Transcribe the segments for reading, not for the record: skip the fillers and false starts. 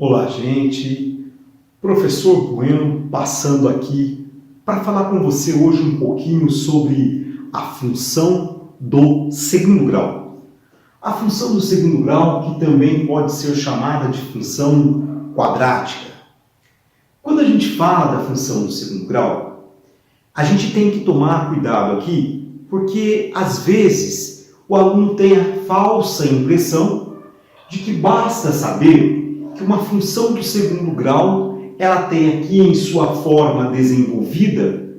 Olá, gente. Professor Bueno passando aqui para falar com você hoje um pouquinho sobre a função do segundo grau. A função do segundo grau, que também pode ser chamada de função quadrática. Quando a gente fala da função do segundo grau, a gente tem que tomar cuidado aqui, porque às vezes o aluno tem a falsa impressão de que basta saber que uma função do segundo grau ela tem aqui em sua forma desenvolvida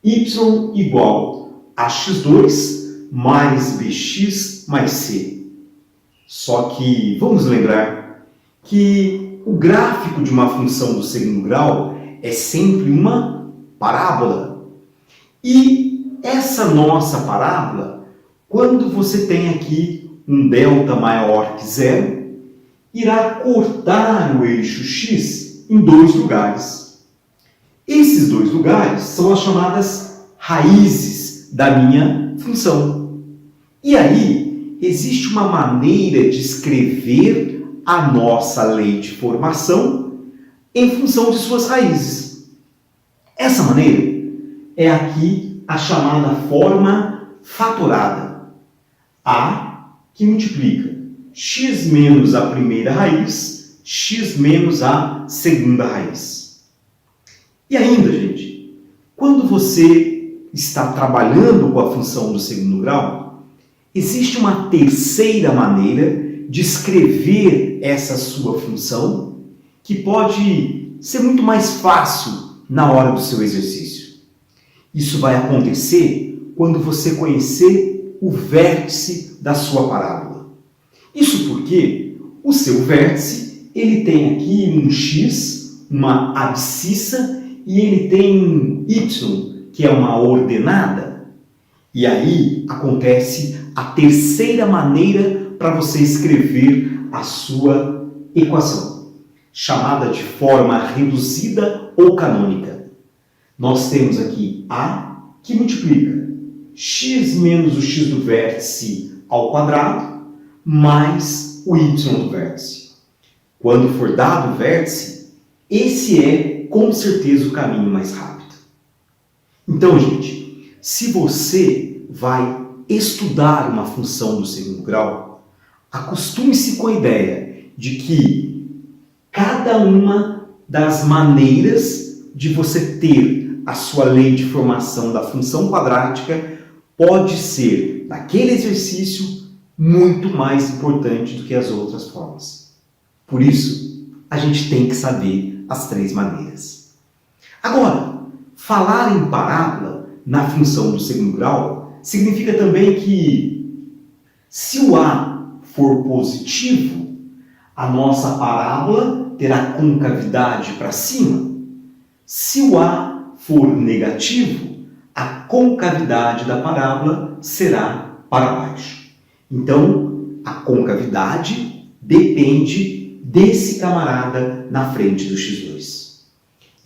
y igual a x2 mais bx mais c. Só que vamos lembrar que o gráfico de uma função do segundo grau é sempre uma parábola. E essa nossa parábola, quando você tem aqui um delta maior que zero, irá cortar o eixo x em dois lugares. Esses dois lugares são as chamadas raízes da minha função. E aí, existe uma maneira de escrever a nossa lei de formação em função de suas raízes. Essa maneira é aqui a chamada forma fatorada. A que multiplica x menos a primeira raiz, x menos a segunda raiz. E ainda, gente, quando você está trabalhando com a função do segundo grau, existe uma terceira maneira de escrever essa sua função que pode ser muito mais fácil na hora do seu exercício. Isso vai acontecer quando você conhecer o vértice da sua parábola. Isso porque o seu vértice ele tem aqui um x, uma abscissa, e ele tem um y, que é uma ordenada. E aí acontece a terceira maneira para você escrever a sua equação, chamada de forma reduzida ou canônica. Nós temos aqui A que multiplica x menos o x do vértice ao quadrado mais o y do vértice. Quando for dado o vértice, esse é com certeza o caminho mais rápido. Então, gente, se você vai estudar uma função do segundo grau, acostume-se com a ideia de que cada uma das maneiras de você ter a sua lei de formação da função quadrática pode ser, naquele exercício, muito mais importante do que as outras formas. Por isso, a gente tem que saber as três maneiras. Agora, falar em parábola na função do segundo grau significa também que, se o A for positivo, a nossa parábola terá concavidade para cima. Se o A for negativo, a concavidade da parábola será para baixo. Então, a concavidade depende desse camarada na frente do x2.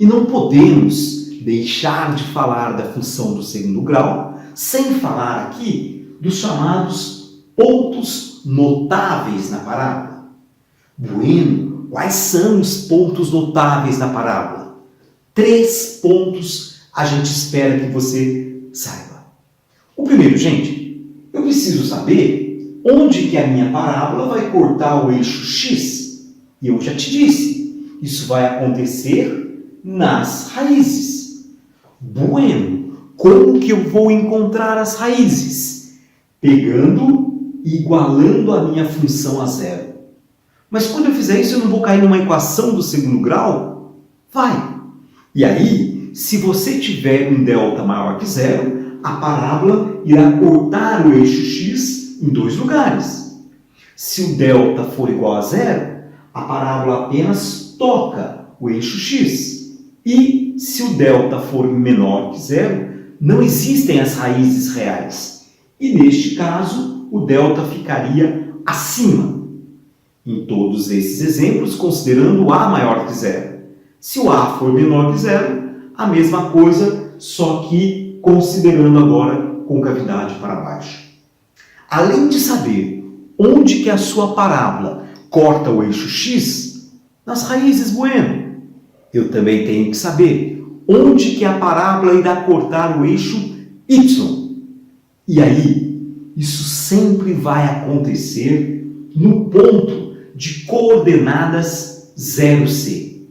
E não podemos deixar de falar da função do segundo grau sem falar aqui dos chamados pontos notáveis na parábola. Bueno, quais são os pontos notáveis na parábola? 3 pontos a gente espera que você saiba. O primeiro, gente, eu preciso saber onde que a minha parábola vai cortar o eixo x. E eu já te disse, isso vai acontecer nas raízes. Bueno, como que eu vou encontrar as raízes? Pegando e igualando a minha função a zero. Mas quando eu fizer isso, eu não vou cair numa equação do segundo grau? Vai! E aí, se você tiver um delta maior que zero, a parábola irá cortar o eixo x em 2 lugares. Se o delta for igual a zero, a parábola apenas toca o eixo x. E se o delta for menor que zero, não existem as raízes reais. E neste caso, o delta ficaria acima. Em todos esses exemplos, considerando o A maior que zero. Se o A for menor que zero, a mesma coisa, só que considerando agora concavidade para baixo. Além de saber onde que a sua parábola corta o eixo x, nas raízes, Bueno. Eu também tenho que saber onde que a parábola irá cortar o eixo Y. E aí, isso sempre vai acontecer no ponto de coordenadas 0C.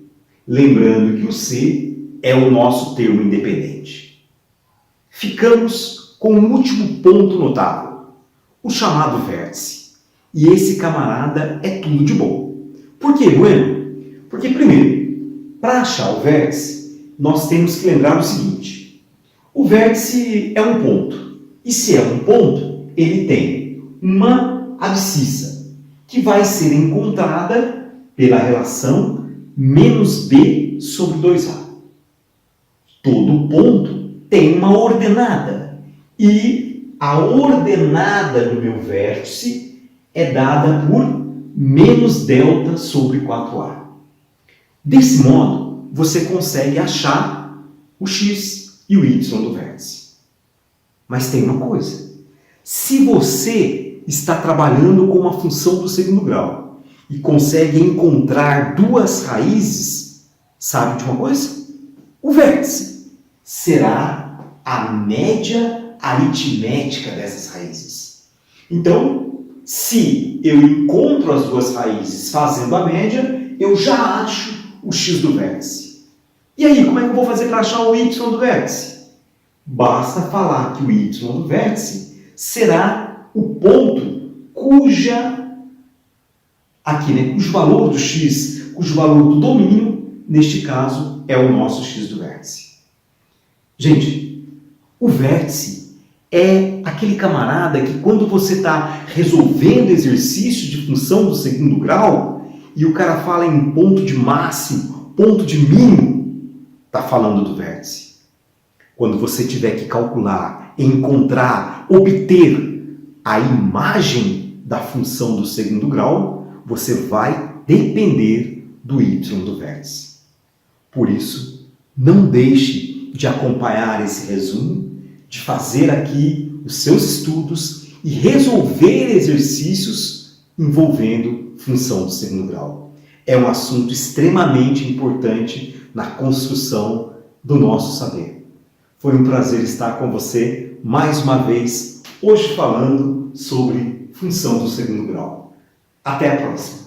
Lembrando que o C é o nosso termo independente. Ficamos com um último ponto notável, o chamado vértice. E esse camarada é tudo de bom. Por quê, Bueno? Porque, primeiro, para achar o vértice, nós temos que lembrar o seguinte: o vértice é um ponto. E se é um ponto, ele tem uma abscissa, que vai ser encontrada pela relação menos B sobre 2A. Todo ponto tem uma ordenada. E a ordenada do meu vértice é dada por menos delta sobre 4A. Desse modo, você consegue achar o x e o y do vértice. Mas tem uma coisa. Se você está trabalhando com uma função do segundo grau e consegue encontrar duas raízes, sabe de uma coisa? O vértice será a média aritmética dessas raízes. Então, se eu encontro as duas raízes fazendo a média, eu já acho o x do vértice. E aí, como é que eu vou fazer para achar o y do vértice? Basta falar que o y do vértice será o ponto cujo valor do x, cujo valor do domínio, neste caso, é o nosso x do vértice. Gente, o vértice é aquele camarada que quando você está resolvendo exercício de função do segundo grau e o cara fala em ponto de máximo, ponto de mínimo, está falando do vértice. Quando você tiver que calcular, encontrar, obter a imagem da função do segundo grau, você vai depender do y do vértice. Por isso, não deixe de acompanhar esse resumo, de fazer aqui os seus estudos e resolver exercícios envolvendo função do segundo grau. É um assunto extremamente importante na construção do nosso saber. Foi um prazer estar com você mais uma vez, hoje falando sobre função do segundo grau. Até a próxima!